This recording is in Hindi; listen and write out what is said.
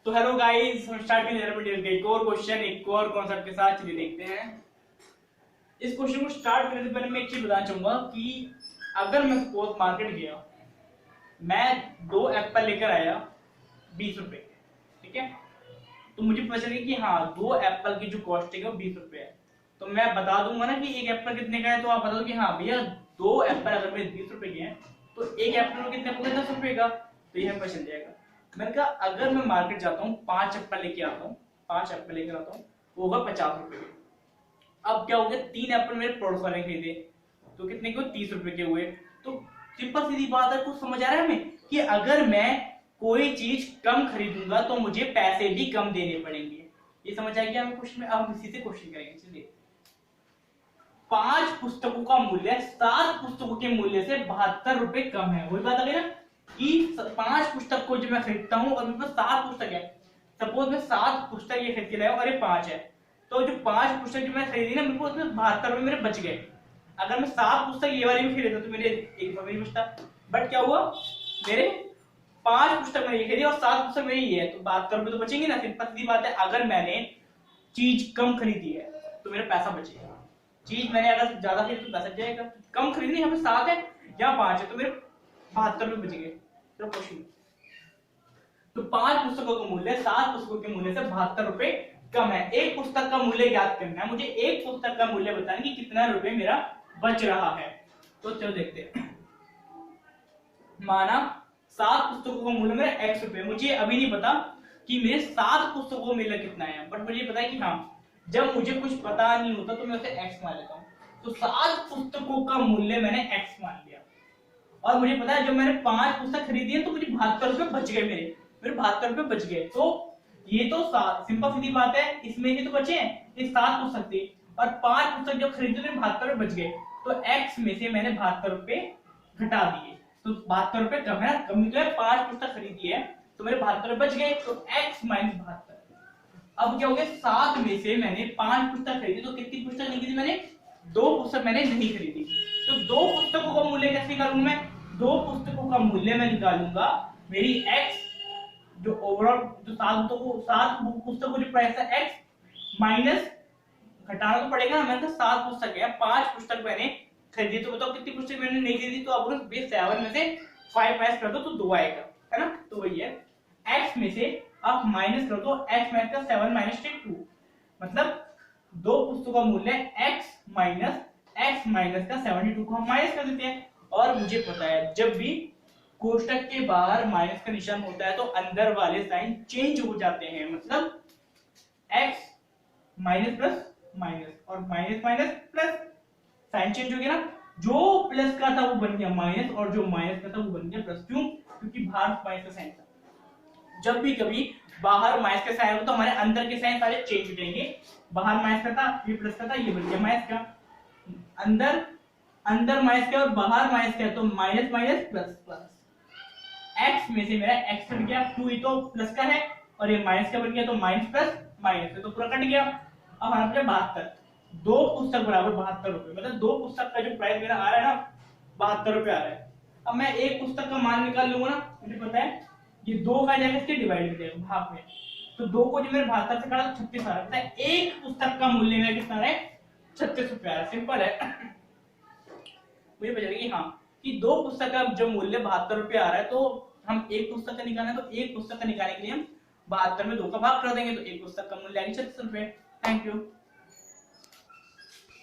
तो हेलो गाइस, हम स्टार्ट करेंगे एक और क्वेश्चन, एक और कॉन्सेप्ट के साथ। चलिए देखते हैं। इस क्वेश्चन को स्टार्ट करने से पहले मैं एक चीज बताना चाहूंगा कि अगर मैं सपोज मार्केट गया, मैं 2 एप्पल लेकर आया 20 रुपए के, ठीक है। तो मुझे पता चले कि हाँ 2 एप्पल की जो कॉस्ट है वो 20 रुपए है। तो मैं बता दूंगा ना कि एक एप्पल कितने का है, तो आप बता दो कि हाँ भैया 2 एप्पल अगर मेरे 20 रुपए के हैं तो एक एप्पल कितने का, 10 रुपए का। तो ये हमें चल जाएगा। मैंने कहा अगर मैं मार्केट जाता हूँ 5 एप्पल लेके आता हूँ, 5 एप्पल लेकर आता हूँ, वो होगा 50 रुपए के। अब क्या हो गया, 3 एप्पल मेरे पड़ोस वाले खरीदे तो कितने के, 30 रुपए के हुए। तो सिंपल सीधी बात है, कुछ समझ आ रहा है हमें कि अगर मैं कोई चीज कम खरीदूंगा तो मुझे पैसे भी कम देने पड़ेंगे। ये समझ आ गया हमें क्वेश्चन में। अब हम इसी से क्वेश्चन करेंगे। चलिए, 5 पुस्तकों का मूल्य 7 पुस्तकों के मूल्य से 72 रुपए कम है। वही बात आ गई ना कि 5 पुस्तक को जब मैं खरीदता हूँ और मेरे पास 7 पुस्तक है, सपोज मैं 7 पुस्तक ये खरीद के लाया और ये 5 है, तो जो 5 पुस्तक जो मैं खरीदी ना, मेरे को उसमें 72 रुपए मेरे बच गए। अगर मैं 7 पुस्तक ये वाली भी खरीदता तो मेरे 1 रुपए नहीं बचता। बट क्या हुआ, मेरे 5 पुस्तक मैंने ये खरीदी और 7 पुस्तक मेरी ये है, तो 72 रुपए तो बचेंगे ना। सिंपल सी बात है, अगर मैंने चीज कम खरीदी है तो मेरा पैसा बचेगा। चीज मैंने अगर ज्यादा खरीदी तो पैसा जाएगा। कम खरीदनी, यहाँ पे 7 है यहाँ 5 है, तो मेरे 72 रुपए बच गए। चलो क्वेश्चन, तो 5 पुस्तकों का मूल्य 7 पुस्तकों के मूल्य से 72 रुपए कम है। एक पुस्तक का मूल्य ज्ञात करना है मुझे। एक पुस्तक का मूल्य बताना कि कितना रुपए मेरा बच रहा है। तो चलो देखते हैं। माना 7 पुस्तकों का मूल्य मेरा x रुपए, मुझे अभी नहीं पता कि मेरे 7 पुस्तकों का मूल्य कितना है, बट मुझे पता है कि हाँ जब मुझे कुछ पता नहीं होता तो मैं उसे x मान लेता हूँ। तो 7 पुस्तकों का मूल्य मैंने x मान लिया और मुझे पता है जब मैंने 5 पुस्तक खरीदी है तो मुझे 72 रुपए बच गए, मेरे 72 रुपए बच गए। तो ये तो सिंपल सीधी बात है, इसमें ही तो बचे हैं, ये 7 पुस्तक थी और 5 पुस्तक जब खरीदे तो 72 रुपए बच गए। तो x में से मैंने 72 रुपए घटा दिए, तो 72 रुपए कम है, कमी तो है। 5 पुस्तक खरीदी है तो मेरे 72 रुपए बच गए, तो x माइनस 72। अब क्या हो गया, 7 में से मैंने 5 पुस्तक खरीदी, तो कितनी पुस्तक नहीं खरीदी मैंने, 2 पुस्तक मैंने नहीं खरीदी। तो 2 पुस्तकों का मूल्य कैसे निकालूंगा मैं, 2 पुस्तकों का मूल्य मैं निकालूंगा मेरी x जो ओवरऑल जो 7 पुस्तकों जो प्राइस है x माइनस घटाना तो पड़ेगा ना। मैंने 7 पुस्तक है, 5 पुस्तक मैंने खरीदी, तो बताओ कितनी पुस्तक मैंने नहीं खरीदी। तो आप बेस 7 में से 5 माइनस कर दो तो 2 आएगा, है ना। तो वही है, x में से आप माइनस कर दो, x माइनस का 7 माइनस 2, मतलब 2 पुस्तकों का मूल्य x माइनस का 72 को हम माइनस कर देते हैं। और मुझे पता है जब भी कोष्टक के बाहर माइनस का निशान होता है तो अंदर वाले साइन चेंज हो जाते हैं, मतलब x माइनस प्लस माइनस और minus minus plus, sign change हो गया ना। जो प्लस का था वो बन गया माइनस और जो माइनस का था वो बन गया प्लस। क्यों, क्योंकि बाहर माइनस का साइन था। जब भी कभी बाहर माइनस का साइन हो तो हमारे अंदर के साइन सारे चेंज हो जाएंगे। बाहर माइनस का था, ये प्लस का था, ये बन गया माइनस का। अंदर माइनस का और बाहर माइनस का, तो minus minus plus plus. x में से मेरा x कट गया, 2 ये तो प्लस का है और ये माइनस का बन गया, तो माइनस प्लस माइनस तो पूरा कट गया। अब हमारे पास 72, 2 पुस्तक बराबर 72 रुपए, मतलब 2 पुस्तक का जो प्राइस मेरा आ रहा है ना 72 रुपए आ रहा है। अब मैं एक पुस्तक का मान निकाल लूंगा ना, मुझे पता है ये 2 का जाएगा इसके डिवाइड हो जाएगा भाग में, तो 2 को जो मेरे 72 से काटा तो 36 आ रहा है। एक पुस्तक का मूल्य मेरा कितना है, 36 रुपए आ रहा है। सिंपल है। मुझे पता कि हाँ कि 2 पुस्तक का जो मूल्य 72 रुपए आ रहा है, तो हम एक पुस्तक का निकालना है, तो एक पुस्तक का निकालने के लिए हम 72 में 2 का भाग कर देंगे, तो एक पुस्तक का मूल्य आएगा 36 रुपए। Thank you.